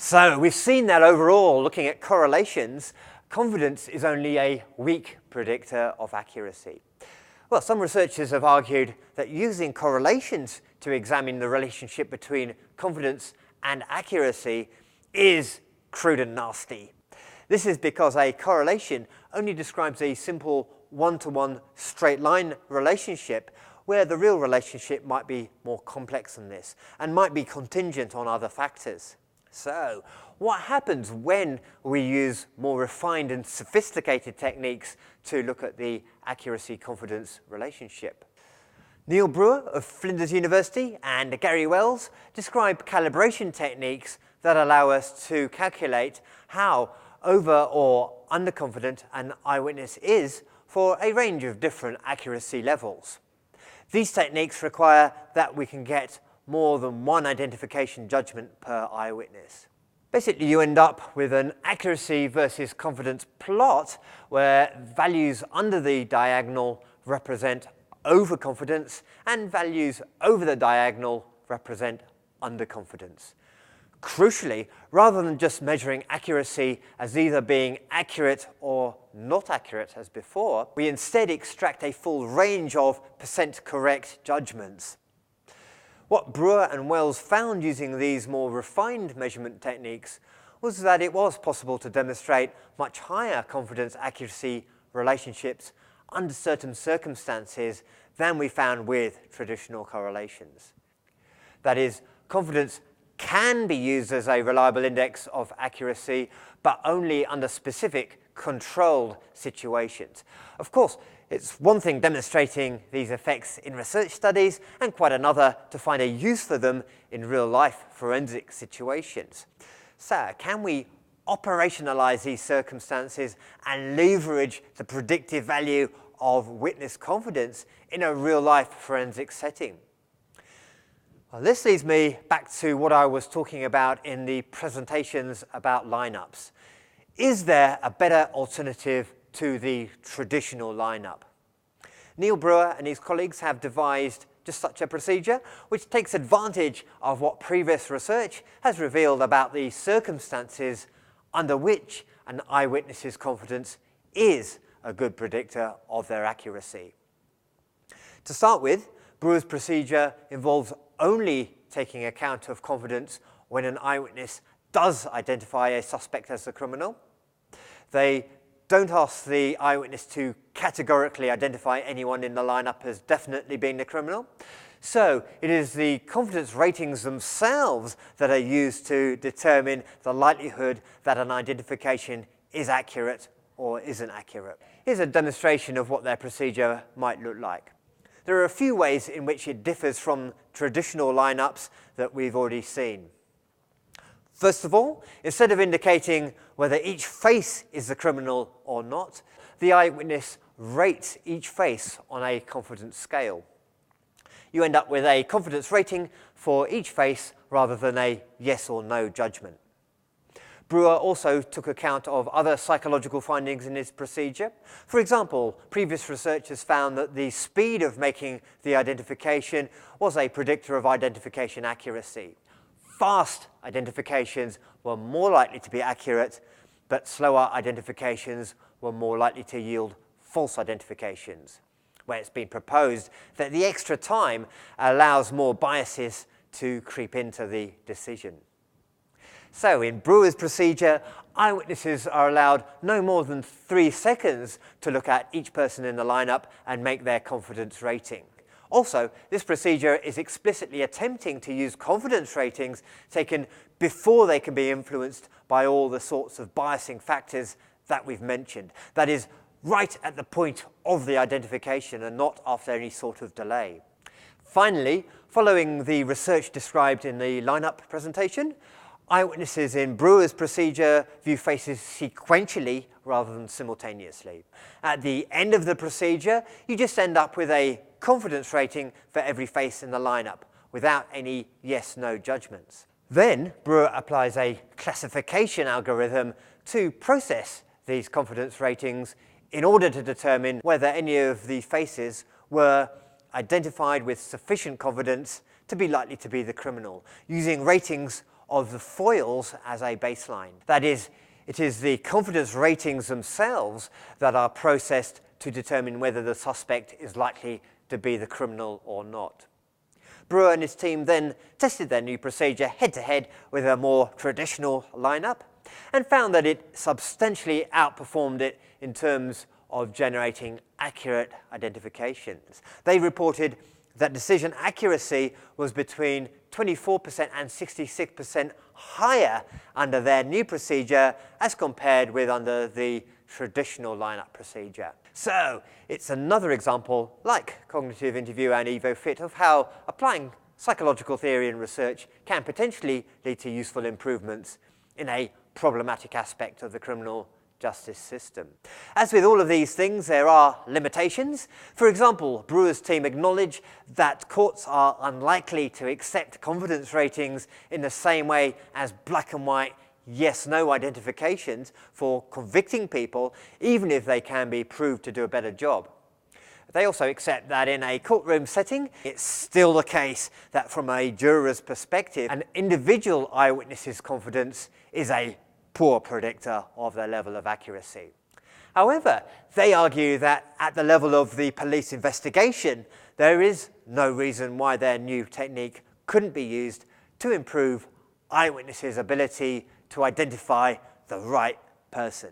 So we've seen that overall, looking at correlations, confidence is only a weak predictor of accuracy. Well, some researchers have argued that using correlations to examine the relationship between confidence and accuracy is crude and nasty. This is because a correlation only describes a simple one-to-one straight line relationship, where the real relationship might be more complex than this and might be contingent on other factors. So, what happens when we use more refined and sophisticated techniques to look at the accuracy-confidence relationship? Neil Brewer of Flinders University and Gary Wells describe calibration techniques that allow us to calculate how over or underconfident an eyewitness is for a range of different accuracy levels. These techniques require that we can get more than one identification judgment per eyewitness. Basically, you end up with an accuracy versus confidence plot where values under the diagonal represent overconfidence and values over the diagonal represent underconfidence. Crucially, rather than just measuring accuracy as either being accurate or not accurate as before, we instead extract a full range of percent correct judgments. What Brewer and Wells found using these more refined measurement techniques was that it was possible to demonstrate much higher confidence accuracy relationships under certain circumstances than we found with traditional correlations. That is, confidence can be used as a reliable index of accuracy, but only under specific controlled situations. Of course, it's one thing demonstrating these effects in research studies and quite another to find a use for them in real-life forensic situations. So, can we operationalize these circumstances and leverage the predictive value of witness confidence in a real-life forensic setting? Well, this leads me back to what I was talking about in the presentations about lineups. Is there a better alternative to the traditional lineup? Neil Brewer and his colleagues have devised just such a procedure, which takes advantage of what previous research has revealed about the circumstances under which an eyewitness's confidence is a good predictor of their accuracy. To start with, Brewer's procedure involves only taking account of confidence when an eyewitness does identify a suspect as the criminal. They don't ask the eyewitness to categorically identify anyone in the lineup as definitely being the criminal. So it is the confidence ratings themselves that are used to determine the likelihood that an identification is accurate or isn't accurate. Here's a demonstration of what their procedure might look like. There are a few ways in which it differs from traditional lineups that we've already seen. First of all, instead of indicating whether each face is the criminal or not, the eyewitness rates each face on a confidence scale. You end up with a confidence rating for each face rather than a yes or no judgment. Brewer also took account of other psychological findings in his procedure. For example, previous research has found that the speed of making the identification was a predictor of identification accuracy. Fast identifications were more likely to be accurate, but slower identifications were more likely to yield false identifications, where it's been proposed that the extra time allows more biases to creep into the decision. So in Brewer's procedure, eyewitnesses are allowed no more than 3 seconds to look at each person in the lineup and make their confidence rating. Also, this procedure is explicitly attempting to use confidence ratings taken before they can be influenced by all the sorts of biasing factors that we've mentioned. That is, right at the point of the identification and not after any sort of delay. Finally, following the research described in the lineup presentation, eyewitnesses in Brewer's procedure view faces sequentially rather than simultaneously. At the end of the procedure, you just end up with a confidence rating for every face in the lineup without any yes-no judgments. Then, Brewer applies a classification algorithm to process these confidence ratings in order to determine whether any of the faces were identified with sufficient confidence to be likely to be the criminal, using ratings of the foils as a baseline. That is, it is the confidence ratings themselves that are processed to determine whether the suspect is likely to be the criminal or not. Brewer and his team then tested their new procedure head-to-head with a more traditional lineup and found that it substantially outperformed it in terms of generating accurate identifications. They reported that decision accuracy was between 24% and 66% higher under their new procedure as compared with under the traditional lineup procedure. So it's another example, like cognitive interview and EvoFit, of how applying psychological theory and research can potentially lead to useful improvements in a problematic aspect of the criminal justice system. As with all of these things, there are limitations. For example, Brewer's team acknowledge that courts are unlikely to accept confidence ratings in the same way as black and white yes-no identifications for convicting people, even if they can be proved to do a better job. They also accept that in a courtroom setting, it's still the case that from a juror's perspective, an individual eyewitness's confidence is a poor predictor of their level of accuracy. However, they argue that at the level of the police investigation, there is no reason why their new technique couldn't be used to improve eyewitnesses' ability to identify the right person.